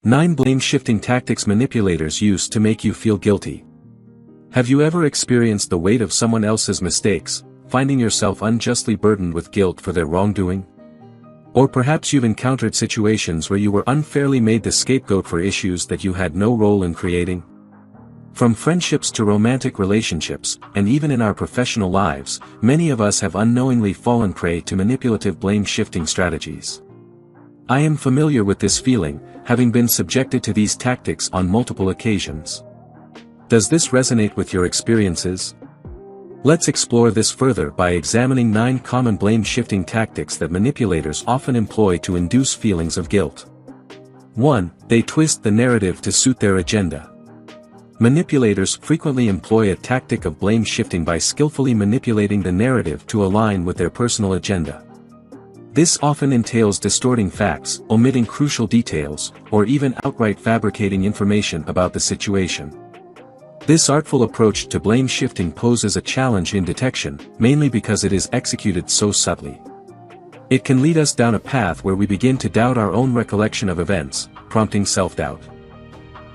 9 blame-shifting tactics manipulators use to make you feel guilty. Have you ever experienced the weight of someone else's mistakes, finding yourself unjustly burdened with guilt for their wrongdoing? Or perhaps you've encountered situations where you were unfairly made the scapegoat for issues that you had no role in creating? From friendships to romantic relationships, and even in our professional lives, many of us have unknowingly fallen prey to manipulative blame-shifting strategies. I am familiar with this feeling, having been subjected to these tactics on multiple occasions. Does this resonate with your experiences? Let's explore this further by examining 9 common blame-shifting tactics that manipulators often employ to induce feelings of guilt. 1. They twist the narrative to suit their agenda. Manipulators frequently employ a tactic of blame-shifting by skillfully manipulating the narrative to align with their personal agenda. This often entails distorting facts, omitting crucial details, or even outright fabricating information about the situation. This artful approach to blame-shifting poses a challenge in detection, mainly because it is executed so subtly. It can lead us down a path where we begin to doubt our own recollection of events, prompting self-doubt.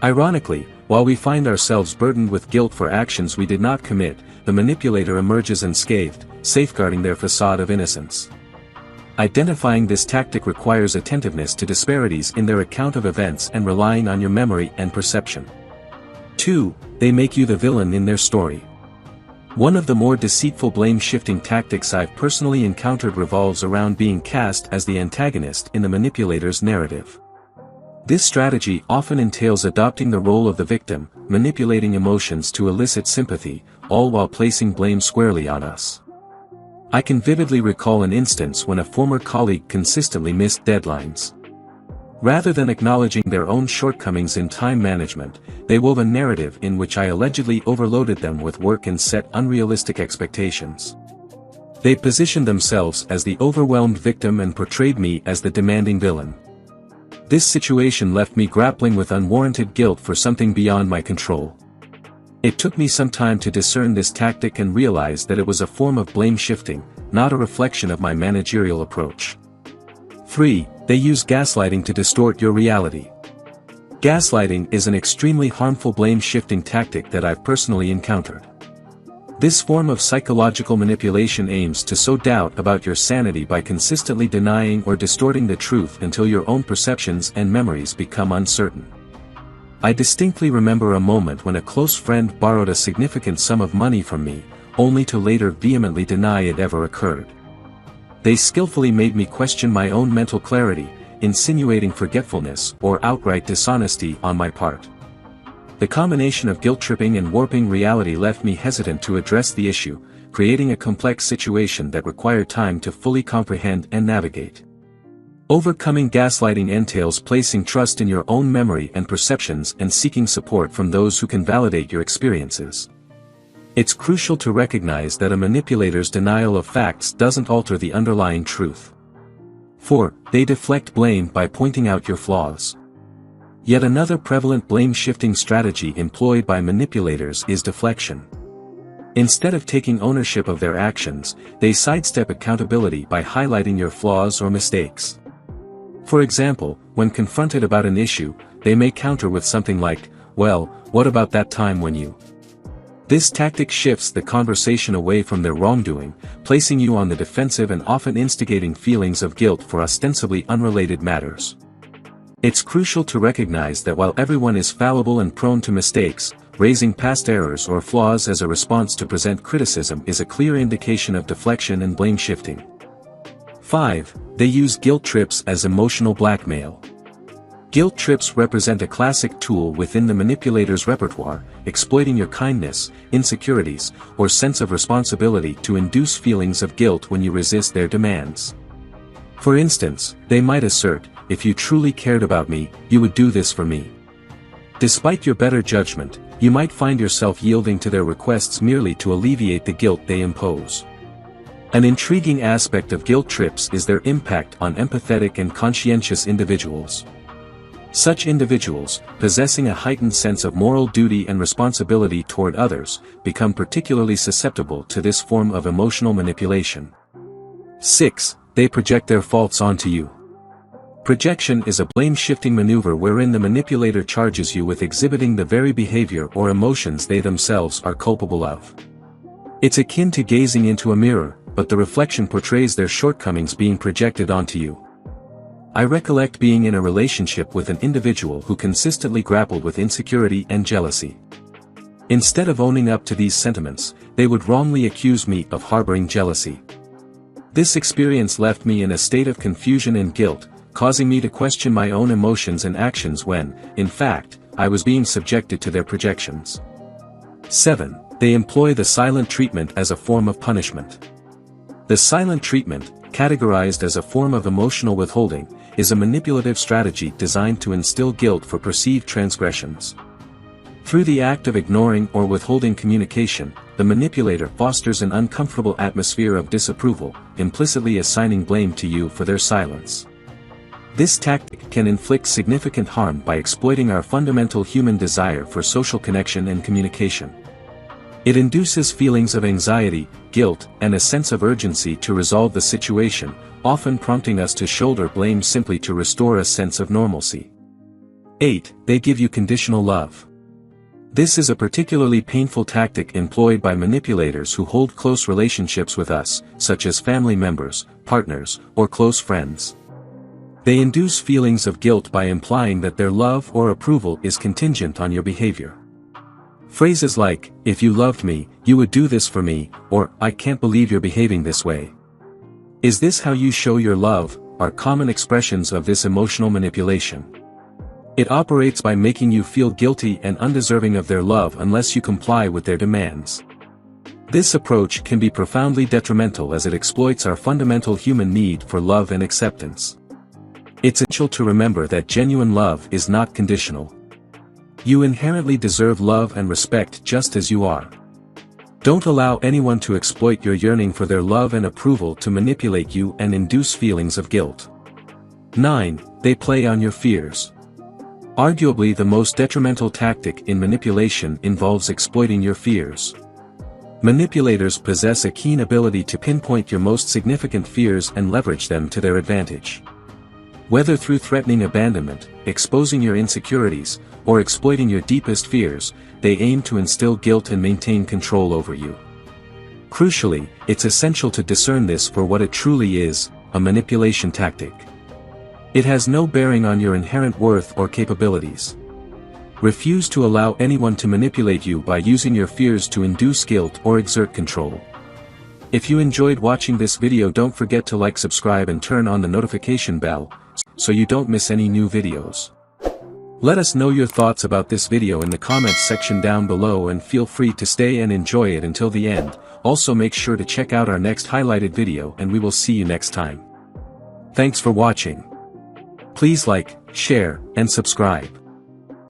Ironically, while we find ourselves burdened with guilt for actions we did not commit, the manipulator emerges unscathed, safeguarding their facade of innocence. Identifying this tactic requires attentiveness to disparities in their account of events and relying on your memory and perception. 2. They make you the villain in their story. One of the more deceitful blame-shifting tactics I've personally encountered revolves around being cast as the antagonist in the manipulator's narrative. This strategy often entails adopting the role of the victim, manipulating emotions to elicit sympathy, all while placing blame squarely on us. I can vividly recall an instance when a former colleague consistently missed deadlines. Rather than acknowledging their own shortcomings in time management, they wove a narrative in which I allegedly overloaded them with work and set unrealistic expectations. They positioned themselves as the overwhelmed victim and portrayed me as the demanding villain. This situation left me grappling with unwarranted guilt for something beyond my control. It took me some time to discern this tactic and realize that it was a form of blame-shifting, not a reflection of my managerial approach. 3. They use gaslighting to distort your reality. Gaslighting is an extremely harmful blame-shifting tactic that I've personally encountered. This form of psychological manipulation aims to sow doubt about your sanity by consistently denying or distorting the truth until your own perceptions and memories become uncertain. I distinctly remember a moment when a close friend borrowed a significant sum of money from me, only to later vehemently deny it ever occurred. They skillfully made me question my own mental clarity, insinuating forgetfulness or outright dishonesty on my part. The combination of guilt-tripping and warping reality left me hesitant to address the issue, creating a complex situation that required time to fully comprehend and navigate. Overcoming gaslighting entails placing trust in your own memory and perceptions and seeking support from those who can validate your experiences. It's crucial to recognize that a manipulator's denial of facts doesn't alter the underlying truth. 4. They deflect blame by pointing out your flaws. Yet another prevalent blame-shifting strategy employed by manipulators is deflection. Instead of taking ownership of their actions, they sidestep accountability by highlighting your flaws or mistakes. For example, when confronted about an issue, they may counter with something like, "Well, what about that time when you..." This tactic shifts the conversation away from their wrongdoing, placing you on the defensive and often instigating feelings of guilt for ostensibly unrelated matters. It's crucial to recognize that while everyone is fallible and prone to mistakes, raising past errors or flaws as a response to present criticism is a clear indication of deflection and blame shifting. 5. They use guilt trips as emotional blackmail. Guilt trips represent a classic tool within the manipulator's repertoire, exploiting your kindness, insecurities, or sense of responsibility to induce feelings of guilt when you resist their demands. For instance, they might assert, "If you truly cared about me, you would do this for me." Despite your better judgment, you might find yourself yielding to their requests merely to alleviate the guilt they impose. An intriguing aspect of guilt trips is their impact on empathetic and conscientious individuals. Such individuals, possessing a heightened sense of moral duty and responsibility toward others, become particularly susceptible to this form of emotional manipulation. 6. They project their faults onto you. Projection is a blame-shifting maneuver wherein the manipulator charges you with exhibiting the very behavior or emotions they themselves are culpable of. It's akin to gazing into a mirror, but the reflection portrays their shortcomings being projected onto you. I recollect being in a relationship with an individual who consistently grappled with insecurity and jealousy. Instead of owning up to these sentiments, they would wrongly accuse me of harboring jealousy. This experience left me in a state of confusion and guilt, causing me to question my own emotions and actions when, in fact, I was being subjected to their projections. 7. They employ the silent treatment as a form of punishment. The silent treatment, categorized as a form of emotional withholding, is a manipulative strategy designed to instill guilt for perceived transgressions. Through the act of ignoring or withholding communication, the manipulator fosters an uncomfortable atmosphere of disapproval, implicitly assigning blame to you for their silence. This tactic can inflict significant harm by exploiting our fundamental human desire for social connection and communication. It induces feelings of anxiety, guilt, and a sense of urgency to resolve the situation, often prompting us to shoulder blame simply to restore a sense of normalcy. 8. They give you conditional love. This is a particularly painful tactic employed by manipulators who hold close relationships with us, such as family members, partners, or close friends. They induce feelings of guilt by implying that their love or approval is contingent on your behavior. Phrases like, "If you loved me, you would do this for me," or "I can't believe you're behaving this way. Is this how you show your love?" are common expressions of this emotional manipulation. It operates by making you feel guilty and undeserving of their love unless you comply with their demands. This approach can be profoundly detrimental as it exploits our fundamental human need for love and acceptance. It's essential to remember that genuine love is not conditional. You inherently deserve love and respect just as you are. Don't allow anyone to exploit your yearning for their love and approval to manipulate you and induce feelings of guilt. 9. They play on your fears. Arguably the most detrimental tactic in manipulation involves exploiting your fears. Manipulators possess a keen ability to pinpoint your most significant fears and leverage them to their advantage. Whether through threatening abandonment, exposing your insecurities, or exploiting your deepest fears, they aim to instill guilt and maintain control over you. Crucially, it's essential to discern this for what it truly is, a manipulation tactic. It has no bearing on your inherent worth or capabilities. Refuse to allow anyone to manipulate you by using your fears to induce guilt or exert control. If you enjoyed watching this video, don't forget to like, subscribe and turn on the notification bell, so you don't miss any new videos. Let us know your thoughts about this video in the comments section down below and feel free to stay and enjoy it until the end. Also make sure to check out our next highlighted video and we will see you next time. Thanks for watching. Please like, share, and subscribe.